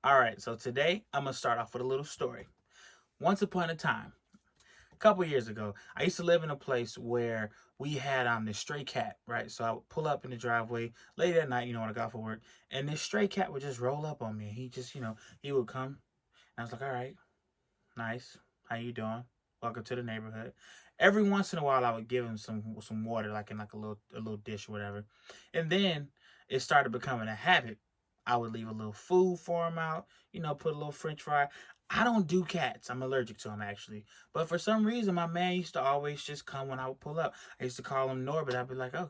All right, so today I'm gonna start off with a little story. Once upon a time, a couple years ago, I used to live in a place where we had this stray cat, right? So I would pull up in the driveway late at night, when I got off of work, and this stray cat would just roll up on me. He just, he would come, and I was like, "All right, nice. How you doing? Welcome to the neighborhood." Every once in a while, I would give him some water, like in like a little dish or whatever, and then it started becoming a habit. I would leave a little food for him out, put a little French fry. I don't do cats. I'm allergic to them actually, but for some reason, my man used to always just come when I would pull up. I used to call him Norbit. I'd be like, "Oh,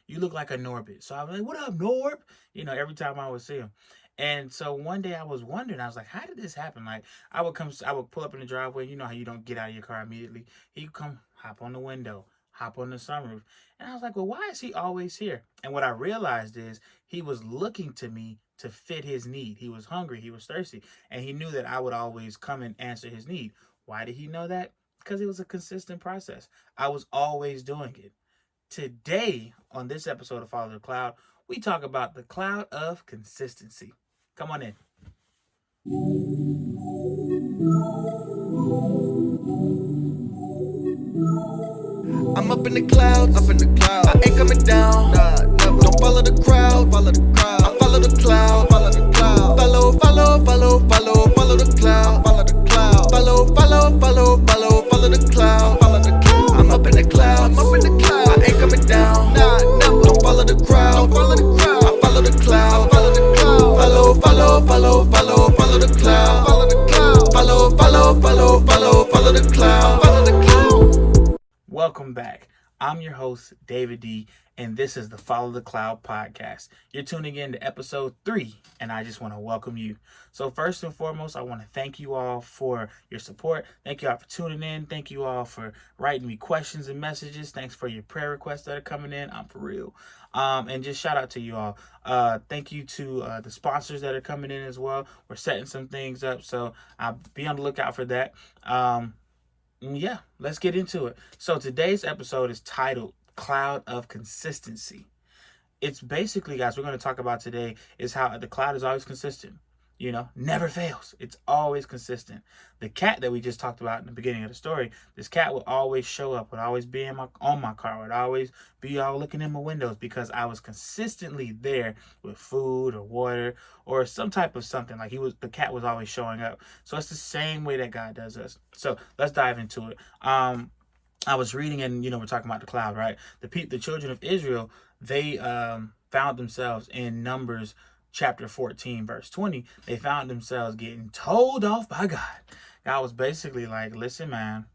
you look like a Norbit." So I'd be like, "What up, Norb?" Every time I would see him. And so one day I was wondering, I was like, how did this happen? Like I would pull up in the driveway. You know how you don't get out of your car immediately. He'd come, hop on the window, hop on the sunroof. And I was like, well, why is he always here? And what I realized is he was looking to me to fit his need. He was hungry, he was thirsty, and he knew that I would always come and answer his need. Why did he know that? Because it was a consistent process. I was always doing it. Today, on this episode of Follow the Cloud, we talk about the cloud of consistency. Come on in. I'm up in the clouds, I ain't coming down. Don't follow the crowd, I follow the cloud. Follow the cloud. Follow the cloud. I'm up in the clouds, I ain't coming down. Don't follow the crowd, I follow the cloud. Follow the cloud. Follow the cloud. Welcome back. I'm your host, David D, and this is the Follow the Cloud podcast. You're tuning in to episode 3, and I just want to welcome you. So first and foremost, I want to thank you all for your support. Thank you all for tuning in. Thank you all for writing me questions and messages. Thanks for your prayer requests that are coming in. I'm for real. And just shout out to you all. Thank you to the sponsors that are coming in as well. We're setting some things up, so I'll be on the lookout for that. Yeah, let's get into it. So today's episode is titled Cloud of Consistency. It's basically, guys, we're going to talk about today is how the cloud is always consistent. Never fails. It's always consistent. The cat that we just talked about in the beginning of the story, this cat would always show up, would always be on my car, would always be all looking in my windows because I was consistently there with food or water or some type of something. Like the cat was always showing up. So it's the same way that God does us. So let's dive into it. I was reading, and we're talking about the cloud, right? The children of Israel, they found themselves in Numbers chapter 14, verse 20. They found themselves getting told off by God. God was basically like, "Listen, man,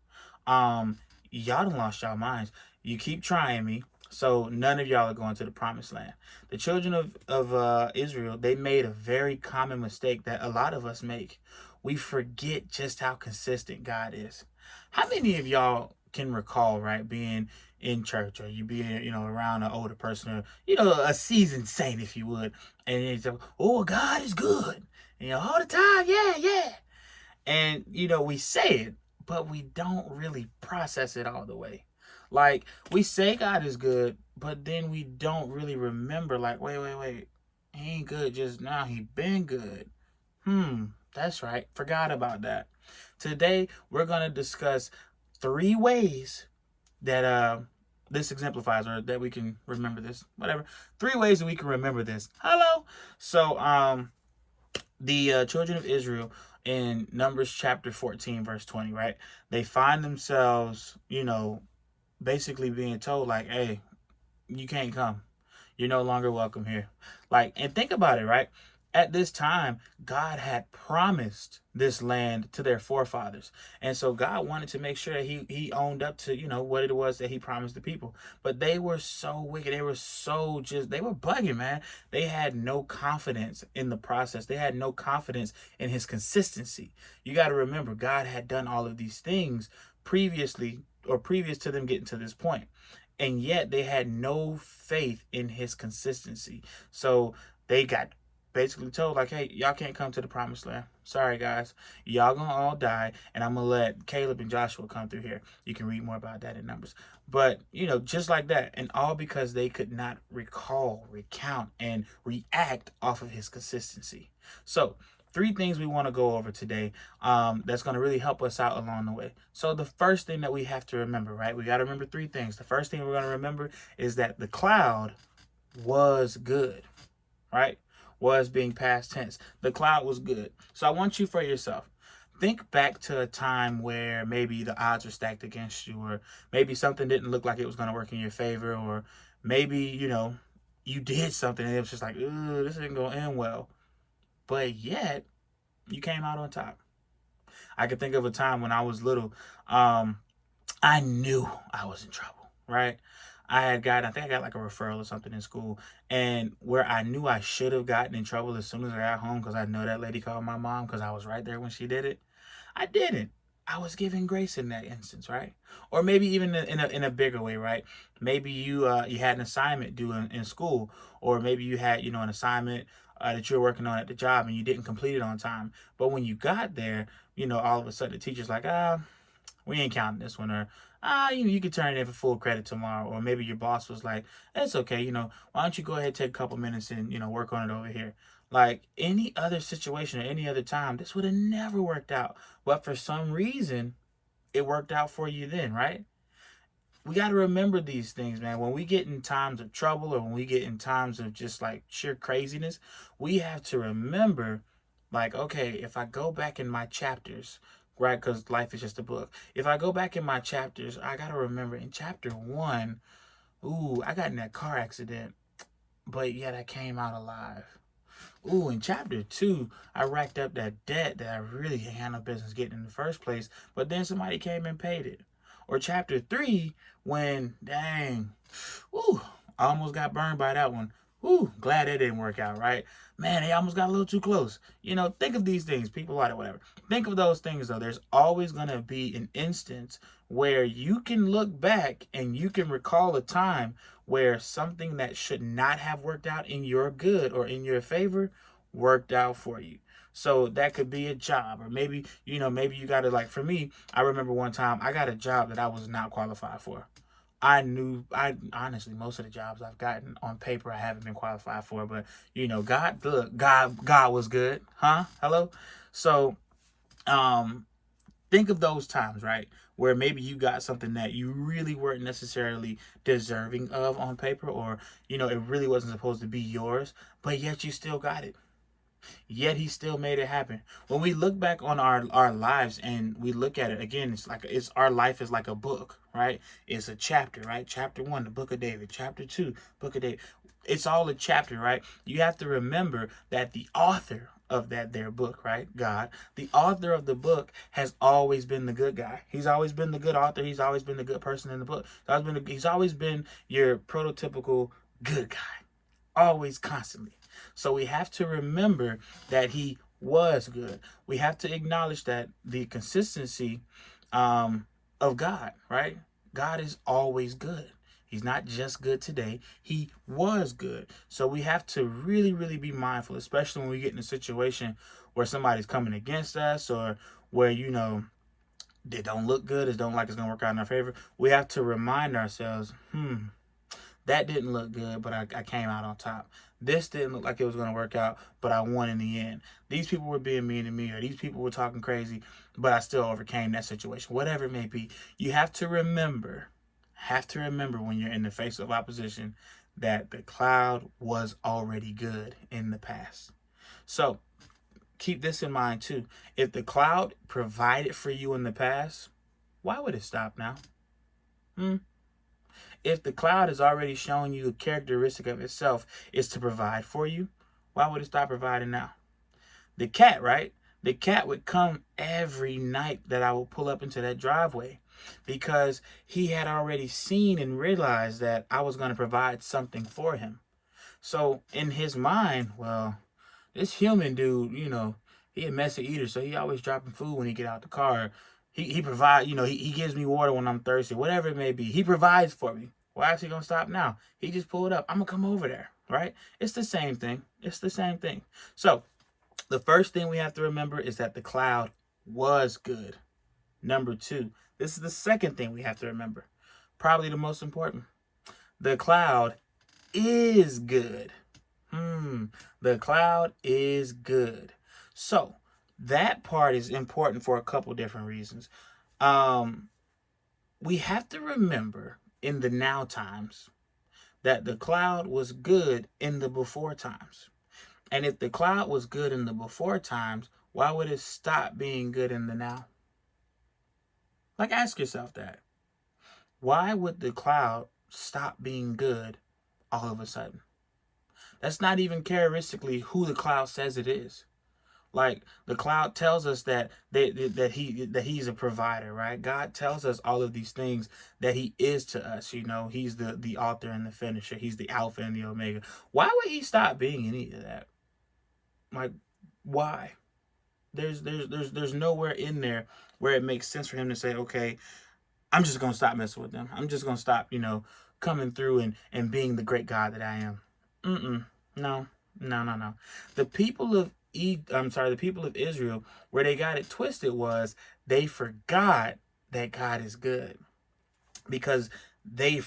y'all done lost y'all minds. You keep trying me, so none of y'all are going to the promised land." The children of Israel, they made a very common mistake that a lot of us make. We forget just how consistent God is. How many of y'all can recall, right, being in church, or you being, around an older person, or, a seasoned saint, if you would, and it's like, "Oh, God is good," all the time, yeah, yeah. And, we say it, but we don't really process it all the way. Like, we say God is good, but then we don't really remember, like, wait. He ain't good just now. He been good. That's right. Forgot about that. Today, we're going to discuss 3 ways that this exemplifies, or that we can remember this, whatever. 3 ways that we can remember this. Hello. So, the children of Israel in Numbers chapter 14, verse 20, right? They find themselves, basically being told, like, "Hey, you can't come. You're no longer welcome here." Like, and think about it, right? At this time, God had promised this land to their forefathers. And so God wanted to make sure that he owned up to, what it was that he promised the people. But they were so wicked. They were they were bugging, man. They had no confidence in the process. They had no confidence in his consistency. You got to remember, God had done all of these things previously, or previous to them getting to this point. And yet they had no faith in his consistency. So they got basically told, like, "Hey, y'all can't come to the promised land. Sorry, guys. Y'all gonna all die, and I'm gonna let Caleb and Joshua come through here." You can read more about that in Numbers. But, just like that, and all because they could not recall, recount, and react off of his consistency. So three things we want to go over today that's going to really help us out along the way. So the first thing that we have to remember, right? We got to remember three things. The first thing we're going to remember is that the cloud was good, right? Was being past tense. The cloud was good. So I want you for yourself. Think back to a time where maybe the odds were stacked against you, or maybe something didn't look like it was going to work in your favor, or maybe, you did something and it was just like, ooh, this isn't going to end well. But yet, you came out on top. I can think of a time when I was little. I knew I was in trouble, right? I think I got like a referral or something in school, and where I knew I should have gotten in trouble as soon as I got home, because I know that lady called my mom because I was right there when she did it. I didn't. I was giving grace in that instance, right? Or maybe even in a bigger way, right? Maybe you had an assignment due in school, or maybe you had an assignment that you were working on at the job and you didn't complete it on time. But when you got there, all of a sudden the teacher's like, we ain't counting this one, or you could turn it in for full credit tomorrow. Or maybe your boss was like, it's okay, why don't you go ahead and take a couple minutes and work on it over here. Like any other situation or any other time, this would have never worked out. But for some reason, it worked out for you then, right? We got to remember these things, man. When we get in times of trouble, or when we get in times of just like sheer craziness, we have to remember, like, okay, if I go back in my chapters, right? Because life is just a book. If I go back in my chapters, I got to remember in chapter 1, I got in that car accident, but yet I came out alive. In chapter 2, I racked up that debt that I really had no business getting in the first place, but then somebody came and paid it. Or chapter 3, when, dang, I almost got burned by that one. Glad it didn't work out, right? Man, they almost got a little too close. Think of these things, people like it, whatever. Think of those things, though. There's always going to be an instance where you can look back and you can recall a time where something that should not have worked out in your good or in your favor worked out for you. So that could be a job, or maybe you got to, like, for me, I remember one time I got a job that I was not qualified for. I honestly, most of the jobs I've gotten on paper, I haven't been qualified for, but God was good. Huh? Hello? So, think of those times, right? Where maybe you got something that you really weren't necessarily deserving of on paper, or, it really wasn't supposed to be yours, but yet you still got it. Yet he still made it happen. When we look back on our lives and we look at it again, it's our life is like a book, right? It's a chapter, right? Chapter 1, the book of David. Chapter 2, book of David. It's all a chapter, right? You have to remember that the author of their book, right? God, the author of the book, has always been the good guy. He's always been the good author. He's always been the good person in the book. He's always been your prototypical good guy. Always, constantly. So we have to remember that he was good. We have to acknowledge that the consistency of God, right? God is always good. He's not just good today. He was good. So we have to really, really be mindful, especially when we get in a situation where somebody's coming against us, or where, they don't look good, it don't like it's going to work out in our favor. We have to remind ourselves, that didn't look good, but I came out on top. This didn't look like it was going to work out, but I won in the end. These people were being mean to me, or these people were talking crazy, but I still overcame that situation. Whatever it may be, you have to remember when you're in the face of opposition, that the cloud was already good in the past. So keep this in mind too. If the cloud provided for you in the past, why would it stop now? If the cloud has already shown you a characteristic of itself is to provide for you, why would it stop providing now? The cat, right? The cat would come every night that I would pull up into that driveway, because he had already seen and realized that I was going to provide something for him. So in his mind, well, this human dude, he a messy eater, so he always dropping food when he get out the car. He provides, he gives me water when I'm thirsty, whatever it may be. He provides for me. Well, actually gonna stop now. He just pulled up. I'm gonna come over there, right? It's the same thing. So the first thing we have to remember is that the cloud was good. Number 2, this is the second thing we have to remember. Probably the most important. The cloud is good. The cloud is good. So that part is important for a couple different reasons. Um, we have to remember in the now times that the cloud was good in the before times. And if the cloud was good in the before times, why would it stop being good in the now? Like, ask yourself that. Why would the cloud stop being good all of a sudden? That's not even characteristically who the cloud says it is. Like, the cloud tells us that he's a provider, right? God tells us all of these things that he is to us. He's the author and the finisher. He's the Alpha and the Omega. Why would he stop being any of that? Like, why? There's nowhere in there where it makes sense for him to say, okay, I'm just gonna stop messing with them. I'm just gonna stop, coming through and being the great God that I am. No. The people of the people of Israel, where they got it twisted was they forgot that God is good, because they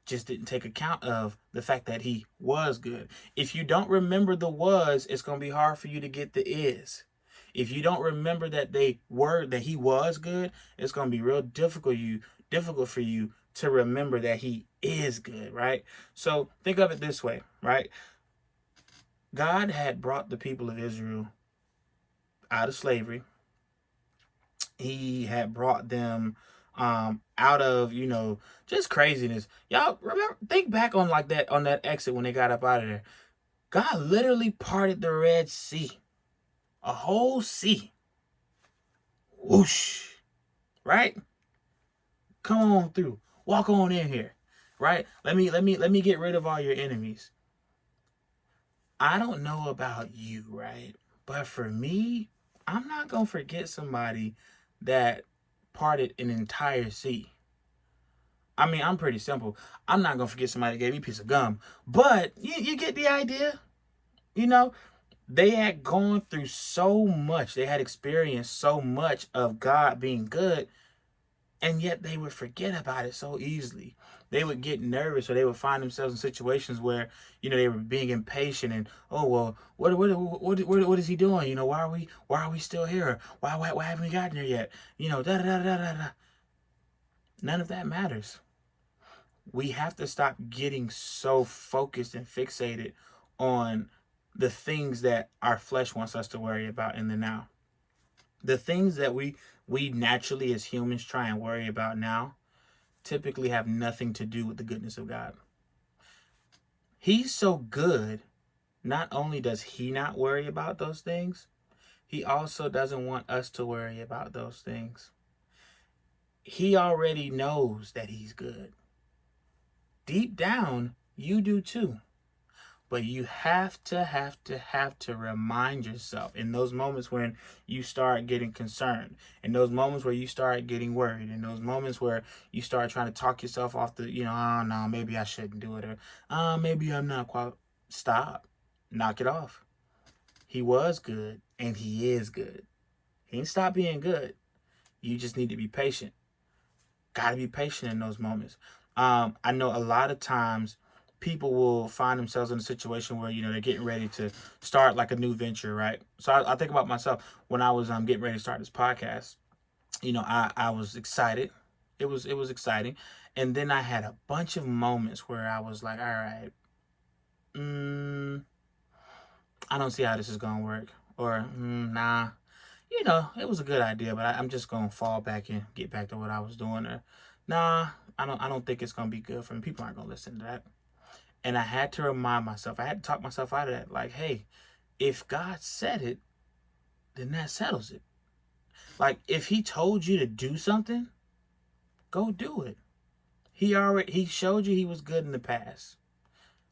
just didn't take account of the fact that he was good. If you don't remember the was, it's going to be hard for you to get the is. If you don't remember that he was good, it's going to be real difficult for you to remember that he is good, right? So think of it this way, right? God had brought the people of Israel out of slavery. He had brought them out of, just craziness. Y'all think back on that exit when they got up out of there. God literally parted the Red Sea. A whole sea. Whoosh. Right? Come on through. Walk on in here. Right? Let me get rid of all your enemies. I don't know about you, right? But for me, I'm not going to forget somebody that parted an entire sea. I mean, I'm pretty simple. I'm not going to forget somebody that gave me a piece of gum. But you get the idea? They had gone through so much. They had experienced so much of God being good. And yet they would forget about it so easily. They would get nervous, or they would find themselves in situations where, they were being impatient and, oh, well, what is he doing? Why are we still here? Why haven't we gotten there yet? Da da da da da. None of that matters. We have to stop getting so focused and fixated on the things that our flesh wants us to worry about in the now. The things that we naturally as humans try and worry about now typically have nothing to do with the goodness of God. He's so good, not only does he not worry about those things, he also doesn't want us to worry about those things. He already knows that he's good. Deep down, you do too. But you have to remind yourself in those moments when you start getting concerned, in those moments where you start getting worried, in those moments where you start trying to talk yourself off the, oh no, maybe I shouldn't do it, or maybe I'm not quite. Stop. Knock it off. He was good and he is good. He didn't stop being good. You just need to be patient. Gotta be patient in those moments. I know a lot of times people will find themselves in a situation where, they're getting ready to start like a new venture, right? So I think about myself when I was getting ready to start this podcast. I was excited. It was exciting. And then I had a bunch of moments where I was like, all right, I don't see how this is going to work. Or, nah, it was a good idea, but I'm just going to fall back and get back to what I was doing. Or, nah, I don't think it's going to be good for me. People aren't going to listen to that. And I had to remind myself, I had to talk myself out of that. Like, hey, if God said it, then that settles it. Like, if he told you to do something, go do it. He showed you he was good in the past.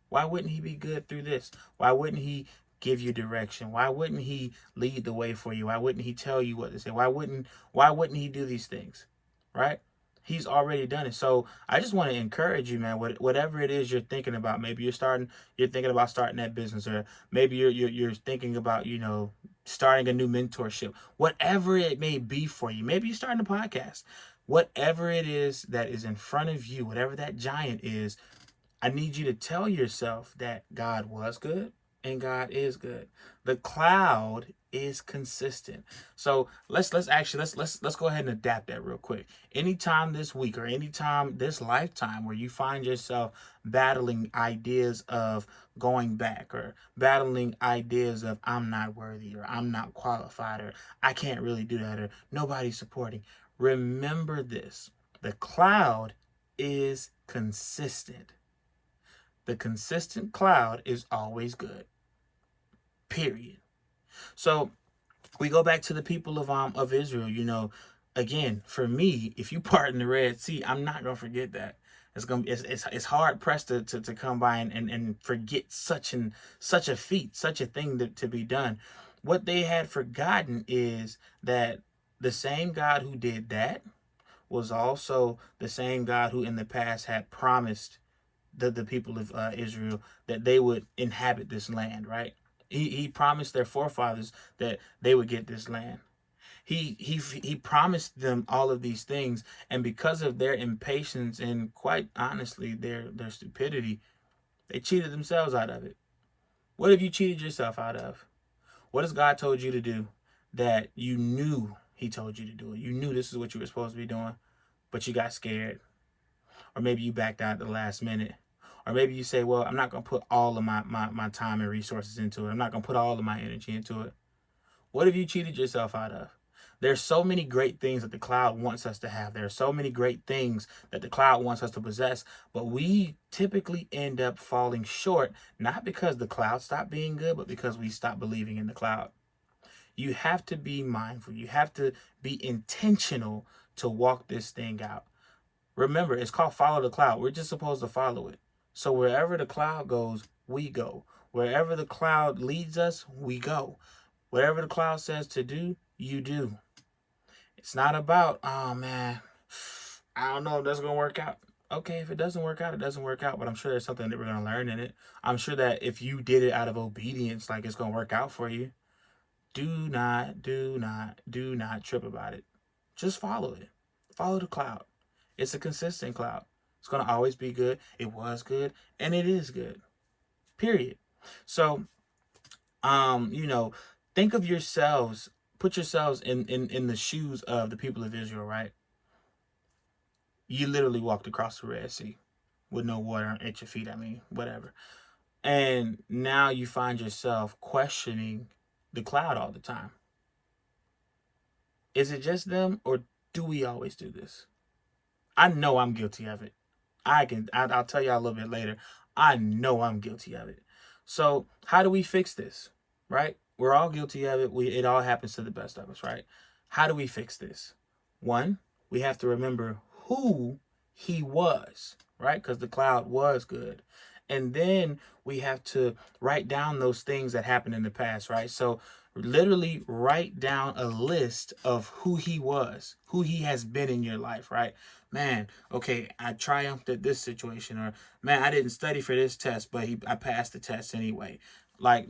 Why wouldn't he be good through this? Why wouldn't he give you direction? Why wouldn't he lead the way for you? Why wouldn't he tell you what to say? Why wouldn't he do these things? Right? He's already done it. So I just want to encourage you, man. Whatever it is you're thinking about, maybe you're thinking about starting that business, or maybe you're thinking about starting a new mentorship. Whatever it may be for you, maybe you're starting a podcast. Whatever it is that is in front of you, whatever that giant is, I need you to tell yourself that God was good, and God is good. The cloud is consistent. So let's go ahead and adapt that real quick. Anytime this week or anytime this lifetime where you find yourself battling ideas of going back or battling ideas of I'm not worthy or I'm not qualified or I can't really do that or nobody's supporting, remember this. The cloud is consistent. The consistent cloud is always good. Period. So we go back to the people of Israel. Again, for me, if you part in the Red Sea, I'm not gonna forget that. It's hard pressed to come by and forget such a feat, such a thing to be done. What they had forgotten is that the same God who did that was also the same God who in the past had promised the people of Israel that they would inhabit this land, right? He promised their forefathers that they would get this land. He promised them all of these things, and because of their impatience and quite honestly their stupidity, they cheated themselves out of it. What have you cheated yourself out of? What has God told you to do that you knew he told you to do it? You knew this is what you were supposed to be doing, but you got scared. Or maybe you backed out at the last minute. Or maybe you say, well, I'm not going to put all of my time and resources into it. I'm not going to put all of my energy into it. What have you cheated yourself out of? There's so many great things that the cloud wants us to have. There are so many great things that the cloud wants us to possess, but we typically end up falling short, not because the cloud stopped being good, but because we stopped believing in the cloud. You have to be mindful. You have to be intentional to walk this thing out. Remember, it's called follow the cloud. We're just supposed to follow it. So wherever the cloud goes, we go. Wherever the cloud leads us, we go. Whatever the cloud says to do, you do. It's not about, oh man, I don't know if that's going to work out. Okay, if it doesn't work out, it doesn't work out. But I'm sure there's something that we're going to learn in it. I'm sure that if you did it out of obedience, like it's going to work out for you. Do not trip about it. Just follow it. Follow the cloud. It's a consistent cloud. It's going to always be good. It was good, and it is good. Period. So, think of yourselves, put yourselves in the shoes of the people of Israel, right? You literally walked across the Red Sea with no water at your feet, whatever. And now you find yourself questioning the cloud all the time. Is it just them, or do we always do this? I know I'm guilty of it. I'll tell you a little bit later. I know I'm guilty of it. So how do we fix this, right? We're all guilty of it. It all happens to the best of us, right? How do we fix this? One, we have to remember who he was, right? Because the cloud was good. And then we have to write down those things that happened in the past, right? So literally write down a list of who he was, who he has been in your life, right? Man, okay, I triumphed at this situation, or man, I didn't study for this test, but I passed the test anyway. Like,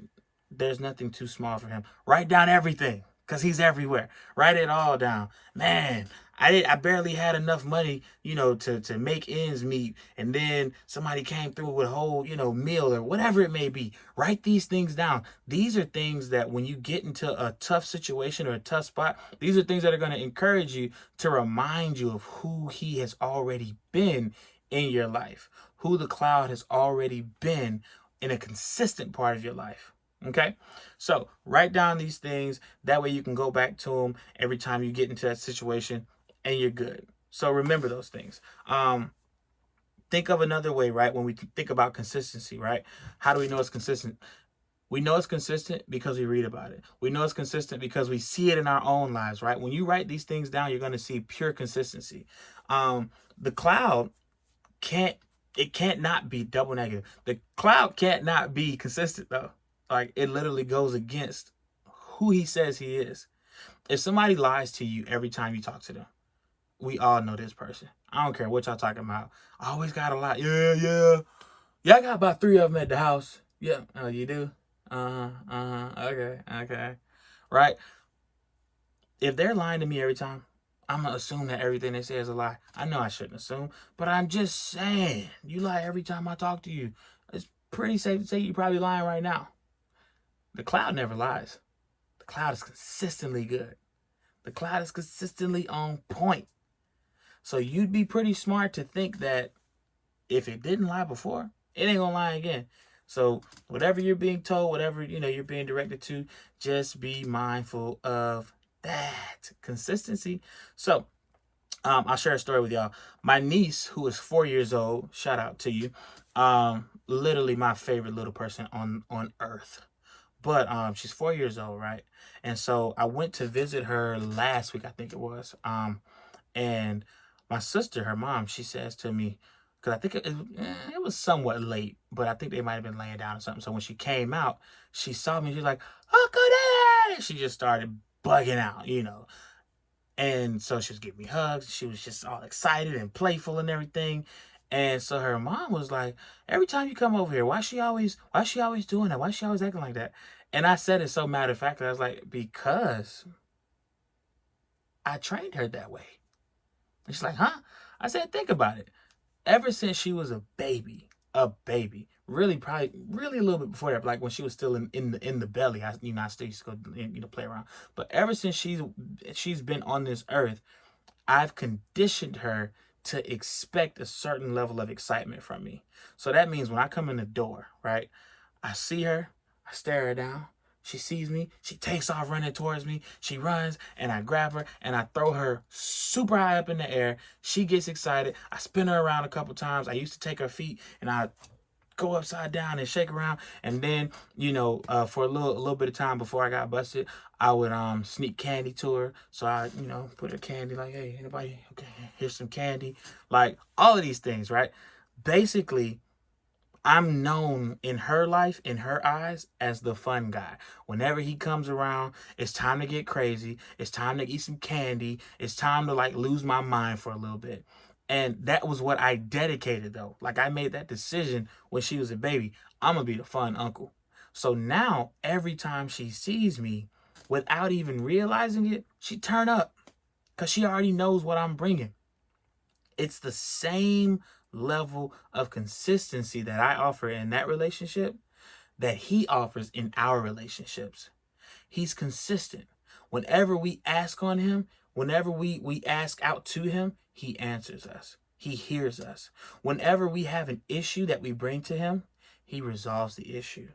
there's nothing too small for him. Write down everything, because he's everywhere. Write it all down. Man, I barely had enough money, to make ends meet. And then somebody came through with a whole, meal or whatever it may be. Write these things down. These are things that when you get into a tough situation or a tough spot, these are things that are going to encourage you to remind you of who he has already been in your life, who the cloud has already been in a consistent part of your life. Okay, so write down these things. That way you can go back to them every time you get into that situation and you're good. So remember those things. Think of another way, right? When we think about consistency, right? How do we know it's consistent? We know it's consistent because we read about it. We know it's consistent because we see it in our own lives, right? When you write these things down, you're going to see pure consistency. The cloud can't not be double negative. The cloud can't not be consistent though. Like, it literally goes against who he says he is. If somebody lies to you every time you talk to them, we all know this person. I don't care what y'all talking about. I always got a lie. Yeah, I got about 3 of them at the house. Yeah. Oh, you do? Okay. Right? If they're lying to me every time, I'm going to assume that everything they say is a lie. I know I shouldn't assume, but I'm just saying, you lie every time I talk to you. It's pretty safe to say you're probably lying right now. The cloud never lies. The cloud is consistently good. The cloud is consistently on point. So you'd be pretty smart to think that if it didn't lie before, it ain't gonna lie again. So whatever you're being told, whatever you're being directed to, just be mindful of that consistency. So I'll share a story with y'all. My niece, who is 4 years old, shout out to you. Literally my favorite little person on earth. But she's 4 years old, right? And so I went to visit her last week, I think it was. And my sister, her mom, she says to me, because I think it was somewhat late, but I think they might have been laying down or something. So when she came out, she saw me. She was like, "Uncle Dad!" She just started bugging out. And so she was giving me hugs. She was just all excited and playful and everything. And so her mom was like, "Every time you come over here, why she always doing that? Why she always acting like that?" And I said it so matter of fact, I was like, "Because I trained her that way." And she's like, "Huh?" I said, "Think about it. Ever since she was a baby, really probably really a little bit before that, like when she was still in the belly, I still used to go play around. But ever since she's been on this earth, I've conditioned her to expect a certain level of excitement from me. So that means when I come in the door, right, I see her, I stare her down. She sees me, she takes off running towards me. She runs, and I grab her, and I throw her super high up in the air. She gets excited. I spin her around a couple times. I used to take her feet, and I go upside down and shake around. And then, for a little bit of time before I got busted, I would sneak candy to her. So I, put her candy, like, "Hey, anybody? Okay, here's some candy." Like, all of these things, right? Basically, I'm known in her life, in her eyes, as the fun guy. Whenever he comes around, it's time to get crazy. It's time to eat some candy. It's time to lose my mind for a little bit. And that was what I dedicated though. Like I made that decision when she was a baby. I'm going to be the fun uncle. So now every time she sees me, without even realizing it, she turn up because she already knows what I'm bringing. It's the same level of consistency that I offer in that relationship that he offers in our relationships. He's consistent. Whenever we ask on him, whenever we ask out to him, he answers us. He hears us. Whenever we have an issue that we bring to him, he resolves the issue.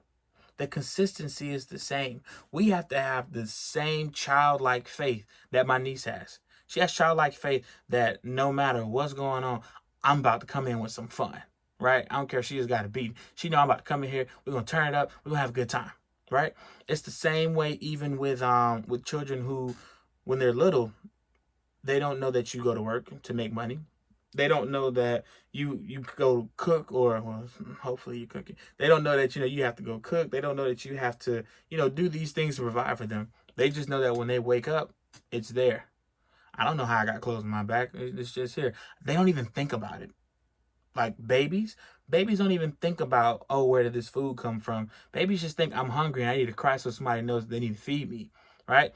The consistency is the same. We have to have the same childlike faith that my niece has. She has childlike faith that no matter what's going on, I'm about to come in with some fun, right? I don't care if she just got a beat. She know I'm about to come in here. We're going to turn it up. We're going to have a good time, right? It's the same way even with children who, when they're little, they don't know that you go to work to make money. They don't know that you go cook, or well, hopefully you cooking. They don't know that you have to go cook. They don't know that you have to do these things to provide for them. They just know that when they wake up, it's there. I don't know how I got clothes on my back. It's just here. They don't even think about it. Like babies don't even think about, oh, where did this food come from? Babies just think I'm hungry and I need to cry so somebody knows they need to feed me, right?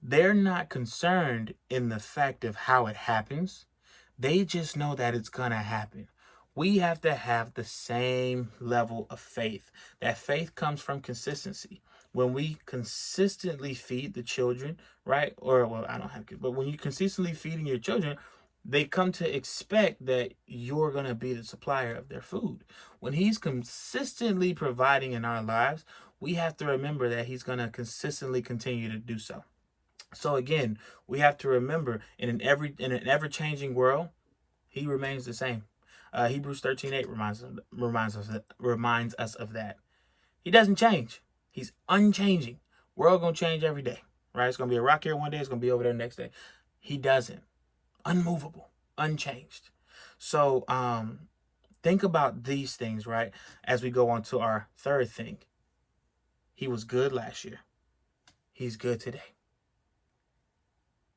They're not concerned in the fact of how it happens. They just know that it's going to happen. We have to have the same level of faith. That faith comes from consistency. When we consistently feed the children, right? Or, well, I don't have kids, but when you're consistently feeding your children, they come to expect that you're going to be the supplier of their food. When he's consistently providing in our lives, we have to remember that he's going to consistently continue to do so. So again, we have to remember in an ever-changing world, he remains the same. Hebrews 13:8 reminds us of that. He doesn't change. He's unchanging. We're all going to change every day, right? It's going to be a rock here one day. It's going to be over there the next day. He doesn't. Unmovable, unchanged. So think about these things, right? As we go on to our third thing. He was good last year. He's good today.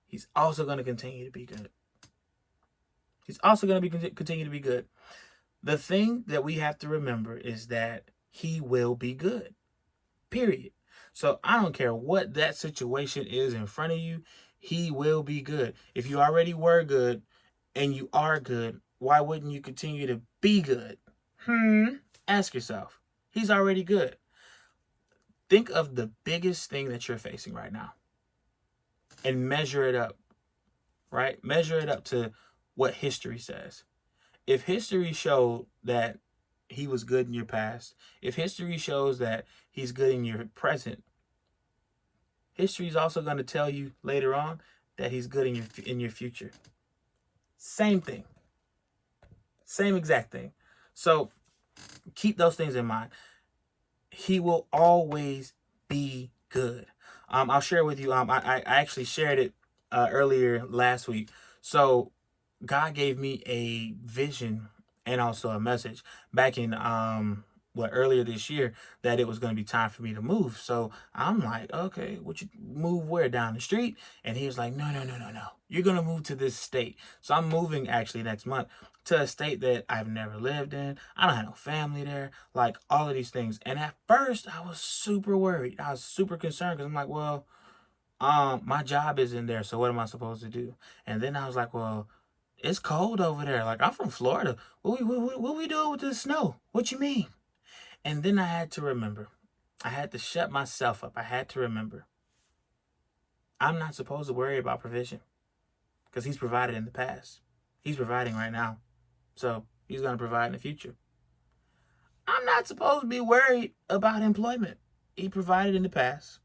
He's also going to continue to be good. He's also going to continue to be good. The thing that we have to remember is that he will be good. Period. So I don't care what that situation is in front of you. He will be good. If you already were good and you are good, why wouldn't you continue to be good? Ask yourself. He's already good. Think of the biggest thing that you're facing right now and measure it up, right? Measure it up to what history says. If history showed that he was good in your past, if history shows that he's good in your present, history is also going to tell you later on that he's good in your future. Same thing. Same exact thing. So keep those things in mind. He will always be good. I'll share with you. I actually shared it earlier last week. So God gave me a vision and also a message back in earlier this year, that it was going to be time for me to move. So I'm like, okay, would you move where? Down the street? And he was like, no. You're going to move to this state. So I'm moving actually next month to a state that I've never lived in. I don't have no family there, like all of these things. And at first I was super worried. I was super concerned because I'm like, well, my job isn't there. So what am I supposed to do? And then I was like, well, it's cold over there. Like, I'm from Florida. What we doing with this snow? What you mean? And then I had to remember. I had to shut myself up. I had to remember. I'm not supposed to worry about provision because he's provided in the past. He's providing right now. So he's going to provide in the future. I'm not supposed to be worried about employment. He provided in the past.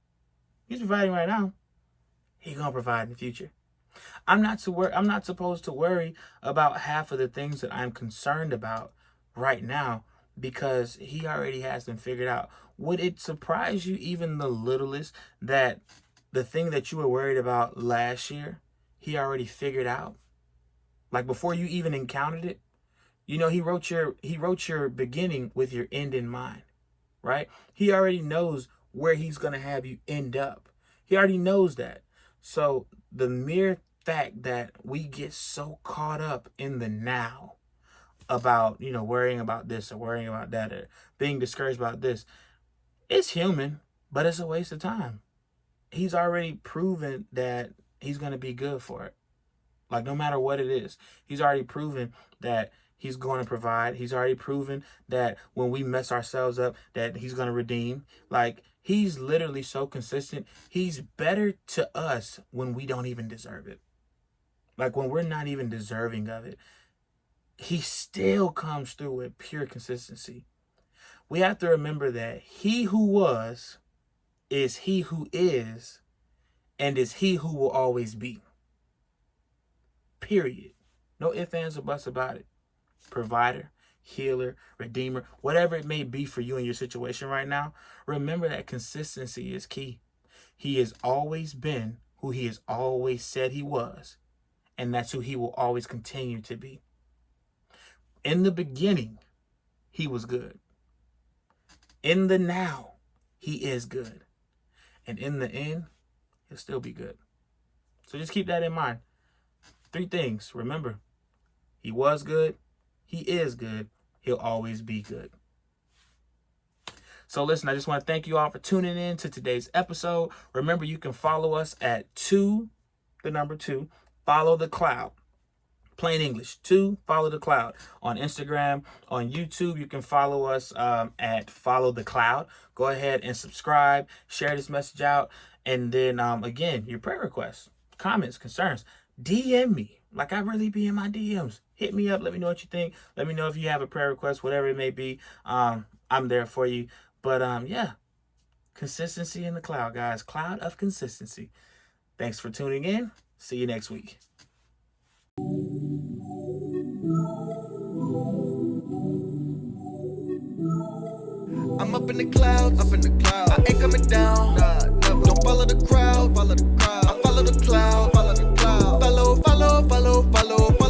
He's providing right now. He's going to provide in the future. I'm not supposed to worry about half of the things that I'm concerned about right now because he already has them figured out. Would it surprise you even the littlest that the thing that you were worried about last year, he already figured out? Like before you even encountered it? You know, he wrote your beginning with your end in mind, right? He already knows where he's going to have you end up. He already knows that. So the mere fact that we get so caught up in the now about, worrying about this or worrying about that or being discouraged about this, it's human, but it's a waste of time. He's already proven that he's going to be good for it. Like, no matter what it is, he's already proven that he's going to provide. He's already proven that when we mess ourselves up, that he's going to redeem. Like, he's literally so consistent. He's better to us when we don't even deserve it. Like, when we're not even deserving of it, he still comes through with pure consistency. We have to remember that he who was is he who is and is he who will always be. Period. No ifs, ands, or buts about it. Provider, healer, redeemer, whatever it may be for you in your situation right now, remember that consistency is key. He has always been who he has always said he was, and that's who he will always continue to be. In the beginning, he was good. In the now, he is good. And in the end, he'll still be good. So just keep that in mind. 3 things. Remember, he was good. He is good. He'll always be good. So listen, I just want to thank you all for tuning in to today's episode. Remember, you can follow us at 2, Follow the Cloud. Plain English, 2, Follow the Cloud. On Instagram, on YouTube, you can follow us at Follow the Cloud. Go ahead and subscribe, share this message out. And then, again, your prayer requests, comments, concerns, DM me. Like, I really be in my DMs. Hit me up. Let me know what you think. Let me know if you have a prayer request, whatever it may be. I'm there for you. But, yeah, consistency in the cloud, guys. Cloud of consistency. Thanks for tuning in. See you next week. I'm up in the clouds, I ain't coming down. Don't follow the crowd, I follow the cloud. Follow,